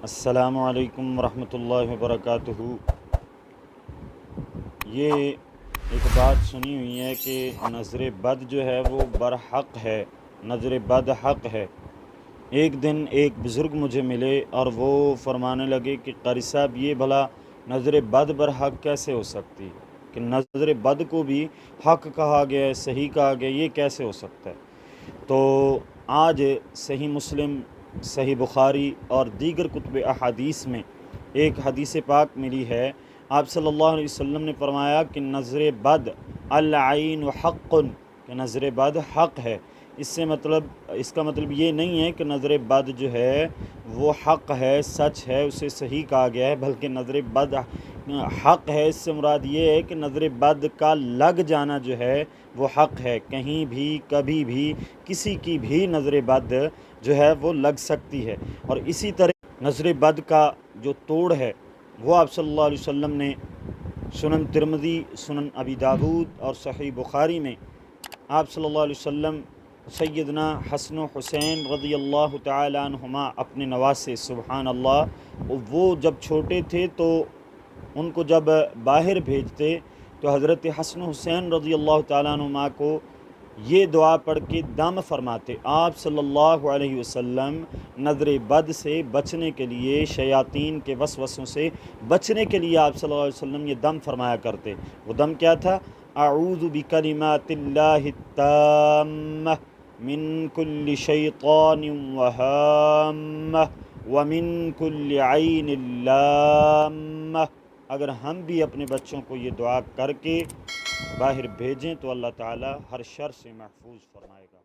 السلام علیکم ورحمۃ اللہ وبرکاتہ۔ یہ ایک بات سنی ہوئی ہے کہ نظر بد جو ہے وہ برحق ہے، نظر بد حق ہے۔ ایک دن ایک بزرگ مجھے ملے اور وہ فرمانے لگے کہ قاری صاحب یہ بھلا نظر بد برحق کیسے ہو سکتی کہ نظر بد کو بھی حق کہا گیا ہے، صحیح کہا گیا، یہ کیسے ہو سکتا ہے؟ تو آج صحیح مسلم، صحیح بخاری اور دیگر کتب احادیث میں ایک حدیث پاک ملی ہے۔ آپ صلی اللہ علیہ وسلم نے فرمایا کہ نظر بد العین حق، کہ نظر بد حق ہے۔ اس کا مطلب یہ نہیں ہے کہ نظر بد جو ہے وہ حق ہے، سچ ہے، اسے صحیح کہا گیا ہے، بلکہ نظر بد حق ہے۔ اس سے مراد یہ ہے کہ نظر بد کا لگ جانا جو ہے وہ حق ہے۔ کہیں بھی کبھی بھی کسی کی بھی نظر بد جو ہے وہ لگ سکتی ہے، اور اسی طرح نظر بد کا جو توڑ ہے وہ آپ صلی اللہ علیہ وسلم نے سنن ترمذی، سنن ابی داود اور صحیح بخاری میں آپ صلی اللہ علیہ وسلم سیدنا حسن و حسین رضی اللہ تعالی عنہما اپنے نواسے، سبحان اللہ، وہ جب چھوٹے تھے تو ان کو جب باہر بھیجتے تو حضرت حسن و حسین رضی اللہ تعالیٰ عنہما کو یہ دعا پڑھ کے دم فرماتے۔ آپ صلی اللہ علیہ وسلم نظر بد سے بچنے کے لیے، شیاطین کے وسوسوں سے بچنے کے لیے آپ صلی اللہ علیہ وسلم یہ دم فرمایا کرتے۔ وہ دم کیا تھا؟ اعوذ بکلمات اللہ التامہ من کل شیطان وہامہ ومن کل عین لامہ۔ اگر ہم بھی اپنے بچوں کو یہ دعا کر کے باہر بھیجیں تو اللہ تعالی ہر شر سے محفوظ فرمائے گا۔